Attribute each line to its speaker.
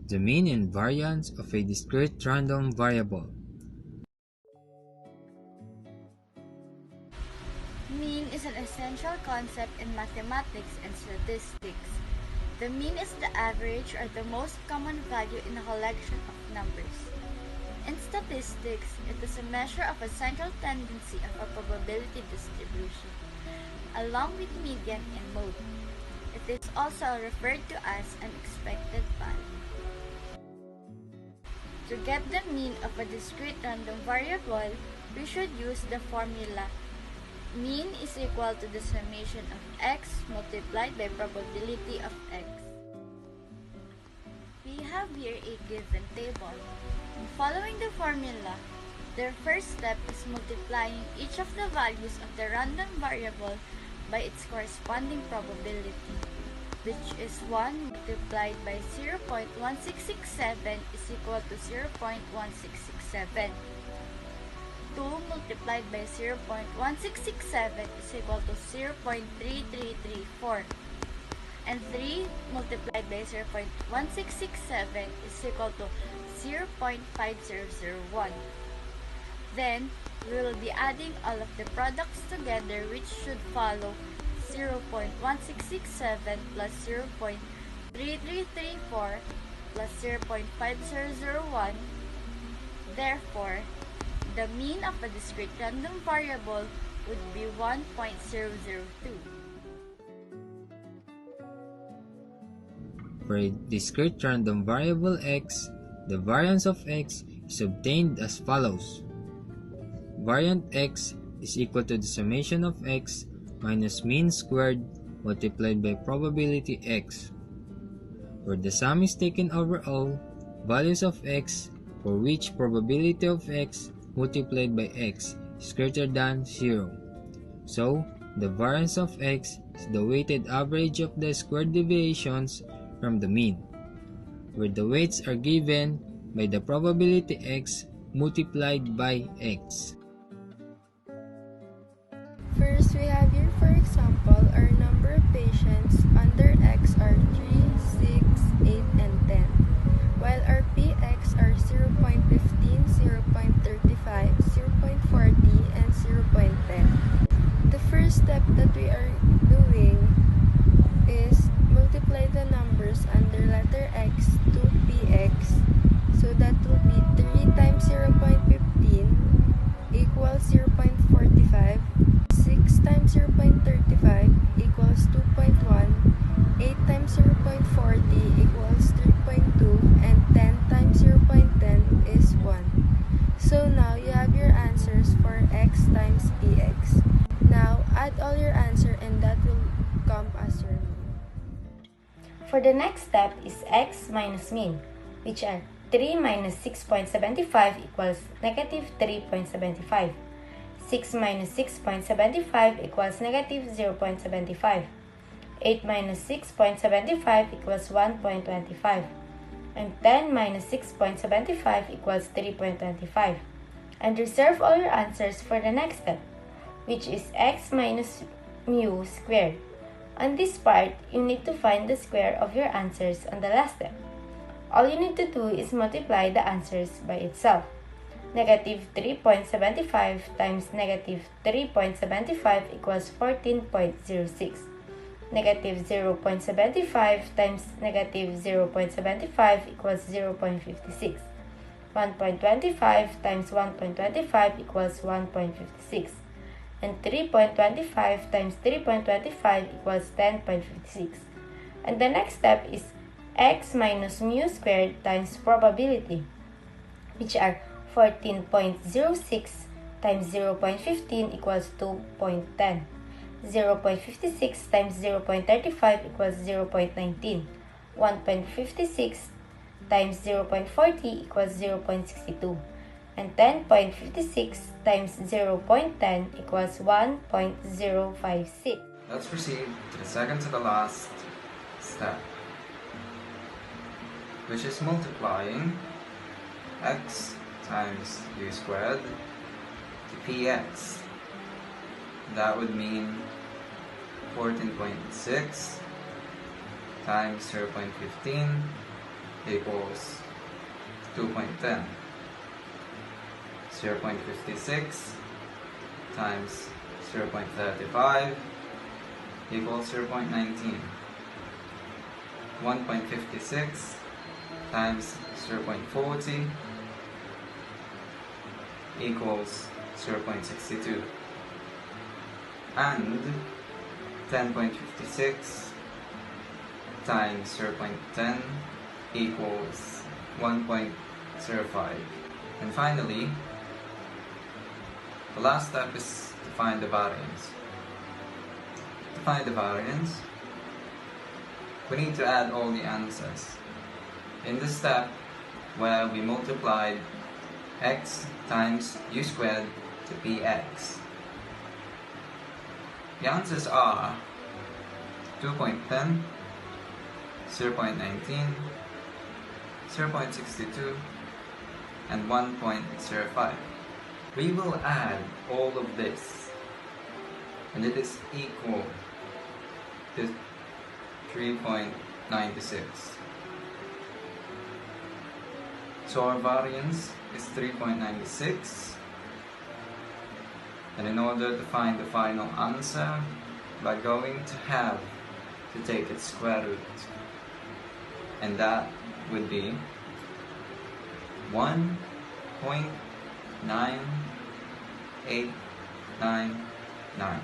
Speaker 1: The mean and variance of a discrete random variable.
Speaker 2: Mean is an essential concept in mathematics and statistics. The mean is the average or the most common value in a collection of numbers. In statistics, it is a measure of a central tendency of a probability distribution, along with median and mode. It is also referred to as an expected value. To get the mean of a discrete random variable, we should use the formula mean is equal to the summation of x multiplied by probability of x. We have here a given table. In following the formula, the first step is multiplying each of the values of the random variable by its corresponding probability, which is 1 multiplied by 0.1667 is equal to 0.1667. 2 multiplied by 0.1667 is equal to 0.3334. And 3 multiplied by 0.1667 is equal to 0.5001. Then, we will be adding all of the products together, which should follow 0.1667 plus 0.3334 plus 0.5001. Therefore, the mean of a discrete random variable would be 1.002.
Speaker 1: For a discrete random variable x, the variance of x is obtained as follows. Variant x is equal to the summation of x minus mean squared multiplied by probability x, where the sum is taken over all values of x for which probability of x multiplied by x is greater than 0. So, the variance of x is the weighted average of the squared deviations from the mean, where the weights are given by the probability x multiplied by x.
Speaker 3: First, we have here, for example, our number of patients under x are 3, 6, 8, and 10, while our px are 0.15, 0.35, 0.40, and 0.10. The first step that we are doing is multiply the numbers under letter x to px, so that will be 3 times 0.15 equals 0.45, 6 times 0.35 equals 2.1, 8 times 0.40 equals 3.2, and 10 times 0.10 is 1. So now you have your answers for x times px. Now add all your answer and that will come as your mean.
Speaker 4: For the next step is x minus mean, which are 3 minus 6.75 equals negative 3.75. 6 minus 6.75 equals negative 0.75. 8 minus 6.75 equals 1.25. And 10 minus 6.75 equals 3.25. And reserve all your answers for the next step, which is x minus mu squared. On this part, you need to find the square of your answers on the last step. All you need to do is multiply the answers by itself. Negative 3.75 times negative 3.75 equals 14.06. Negative 0.75 times negative 0.75 equals 0.56. 1.25 times 1.25 equals 1.56. And 3.25 times 3.25 equals 10.56. And the next step is x minus mu squared times probability, which are 14.06 times 0.15 equals 2.10. 0.56 times 0.35 equals 0.19. 1.56 times 0.40 equals 0.62. And 10.56 times 0.10 equals 1.056.
Speaker 5: Let's proceed to the second to the last step, which is multiplying x times u squared to px. That would mean 14.6 times 0.15 equals 2.10. 0.56 times 0.35 equals 0.19. 1.56 times 0.40 equals 0.62. And 10.56 times 0.10 equals 1.05. And finally, the last step is to find the variance. To find the variance, we need to add all the answers. In the step where we multiplied x times u squared to px, the answers are 2.10, 0.19, 0.62, and 1.05. We will add all of this, and it is equal to 3.96. So our variance is 3.96, and in order to find the final answer, we're going to have to take its square root, and that would be 1.9899.